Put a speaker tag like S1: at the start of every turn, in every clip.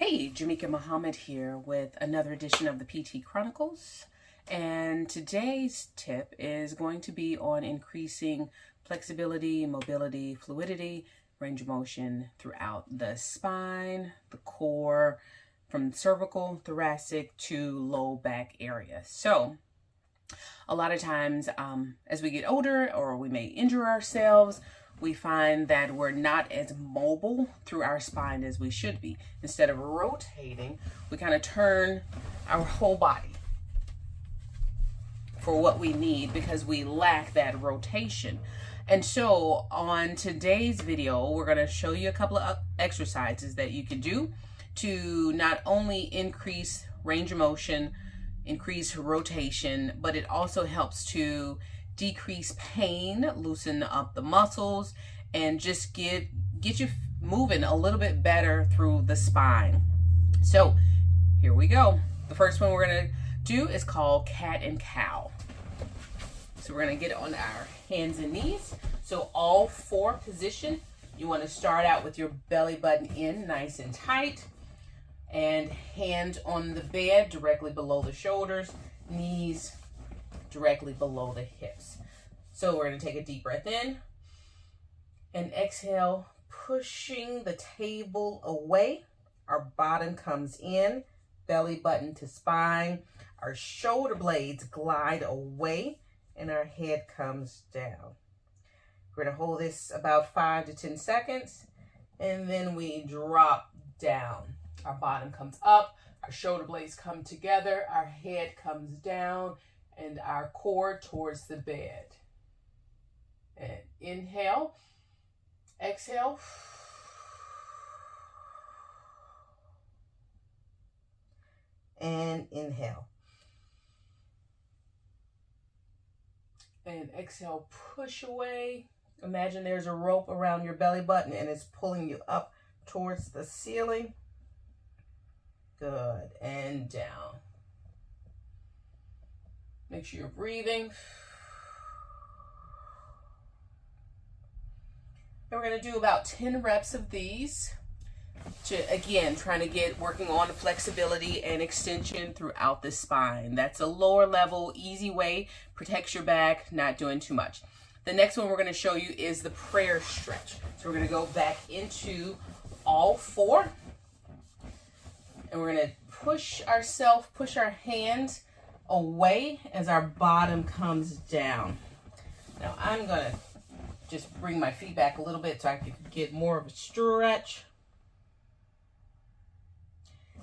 S1: Hey, Jamika Muhammad here with another edition of the PT Chronicles. And today's tip is going to be on increasing flexibility, mobility, fluidity, range of motion throughout the spine, the core, from cervical, thoracic to low back area. So a lot of times as we get older or we may injure ourselves, we find that we're not as mobile through our spine as we should be. Instead of rotating, we kind of turn our whole body for what we need because we lack that rotation. And so on today's video, we're going to show you a couple of exercises that you can do to not only increase range of motion, increase rotation, but it also helps to decrease pain, loosen up the muscles, and just get you moving a little bit better through the spine. So here we go. The first one we're gonna do is called cat and cow. So we're gonna get on our hands and knees. So all four position, you wanna start out with your belly button in nice and tight, and hand on the bed directly below the shoulders, knees directly below the hips. So we're going to take a deep breath in and exhale, pushing the table away. Our bottom comes in, belly button to spine. Our shoulder blades glide away and our head comes down. We're going to hold this about 5 to 10 seconds and then we drop down. Our bottom comes up, our shoulder blades come together, our head comes down, and our core towards the bed. And inhale, exhale. And inhale. And exhale, push away. Imagine there's a rope around your belly button and it's pulling you up towards the ceiling. Good, and down. Make sure you're breathing. And we're going to do about 10 reps of these to, again, trying to get working on flexibility and extension throughout the spine. That's a lower level, easy way, protects your back, not doing too much. The next one we're going to show you is the prayer stretch. So we're going to go back into all four. And we're going to push our hands away as our bottom comes down. Now I'm going to just bring my feet back a little bit so I can get more of a stretch.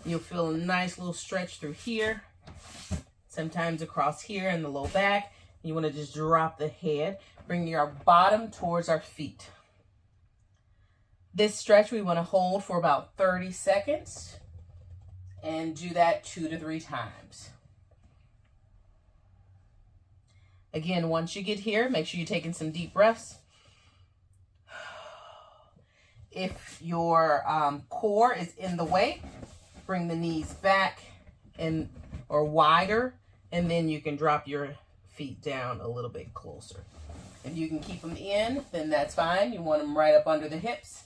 S1: You'll feel a nice little stretch through here, sometimes across here in the low back. You want to just drop the head, bring your bottom towards our feet. This stretch we want to hold for about 30 seconds and do that 2 to 3 times. Again, once you get here, make sure you're taking some deep breaths. If your core is in the way, bring the knees back or wider, and then you can drop your feet down a little bit closer. If you can keep them in, then that's fine. You want them right up under the hips,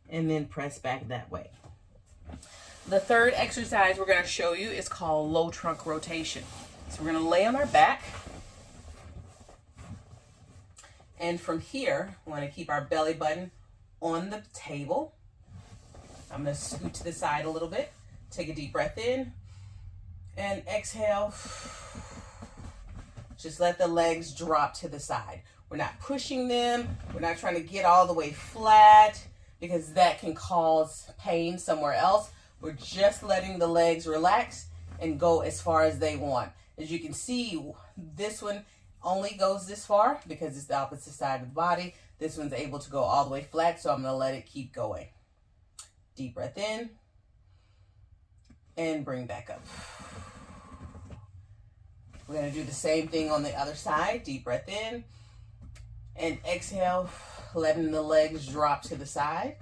S1: and then press back that way. The third exercise we're going to show you is called low trunk rotation. So we're going to lay on our back. And from here, we want to keep our belly button on the table. I'm going to scoot to the side a little bit. Take a deep breath in and exhale. Just let the legs drop to the side. We're not pushing them. We're not trying to get all the way flat because that can cause pain somewhere else. We're just letting the legs relax and go as far as they want. As you can see, this one only goes this far because it's the opposite side of the body. This one's able to go all the way flat, so I'm going to let it keep going. Deep breath in and bring back up. We're going to do the same thing on the other side. Deep breath in and exhale, letting the legs drop to the side,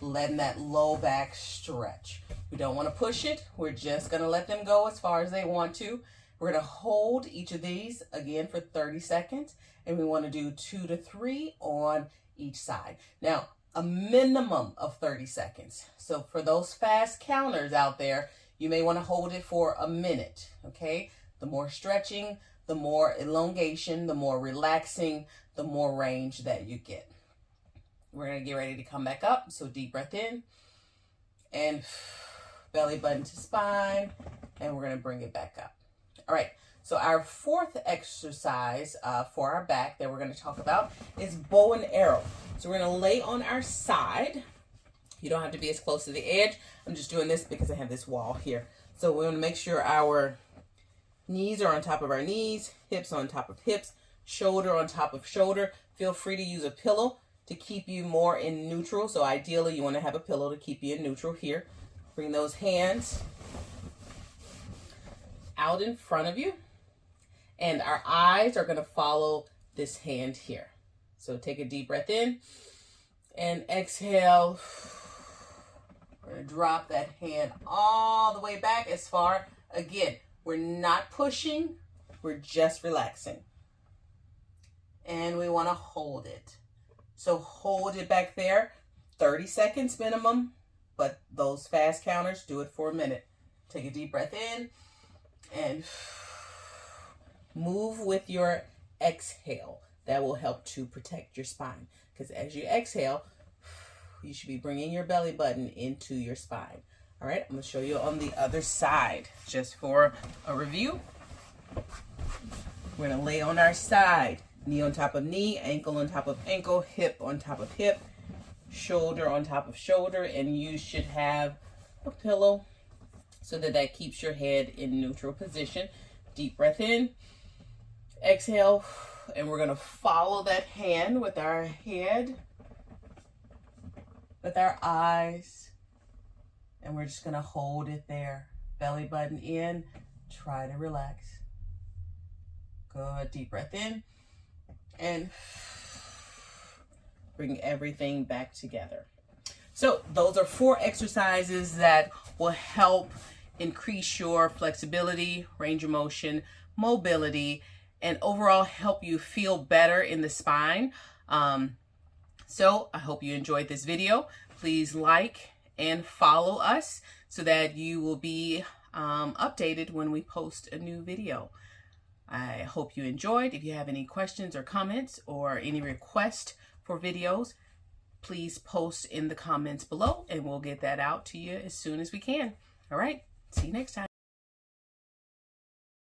S1: letting that low back stretch. We don't want to push it. We're just going to let them go as far as they want to. We're going to hold each of these again for 30 seconds, and we want to do 2 to 3 on each side. Now, a minimum of 30 seconds. So for those fast counters out there, you may want to hold it for a minute, okay? The more stretching, the more elongation, the more relaxing, the more range that you get. We're going to get ready to come back up. So deep breath in and belly button to spine, and we're going to bring it back up. All right. So our fourth exercise for our back that we're going to talk about is bow and arrow. So we're going to lay on our side. You don't have to be as close to the edge. I'm just doing this because I have this wall here. So we want to make sure our knees are on top of our knees, hips on top of hips, shoulder on top of shoulder. Feel free to use a pillow to keep you more in neutral. So ideally you want to have a pillow to keep you in neutral here. Bring those hands out in front of you. And our eyes are going to follow this hand here. So take a deep breath in and exhale. We're going to drop that hand all the way back as far. Again, we're not pushing. We're just relaxing. And we want to hold it. So hold it back there. 30 seconds minimum. But those fast counters, do it for a minute. Take a deep breath in and move with your exhale. That will help to protect your spine. Because as you exhale, you should be bringing your belly button into your spine. All right, I'm going to show you on the other side just for a review. We're going to lay on our side. Knee on top of knee, ankle on top of ankle, hip on top of hip, shoulder on top of shoulder, and you should have a pillow so that keeps your head in neutral position. Deep breath in. Exhale, and we're going to follow that hand with our head, with our eyes, and we're just going to hold it there. Belly button in, try to relax. Good, deep breath in, and bring everything back together. So those are 4 exercises that will help increase your flexibility, range of motion, mobility, and overall help you feel better in the spine. So I hope you enjoyed this video. Please like and follow us so that you will be updated when we post a new video. I hope you enjoyed. If you have any questions or comments or any requests for videos, please post in the comments below and we'll get that out to you as soon as we can. All right, see you next time.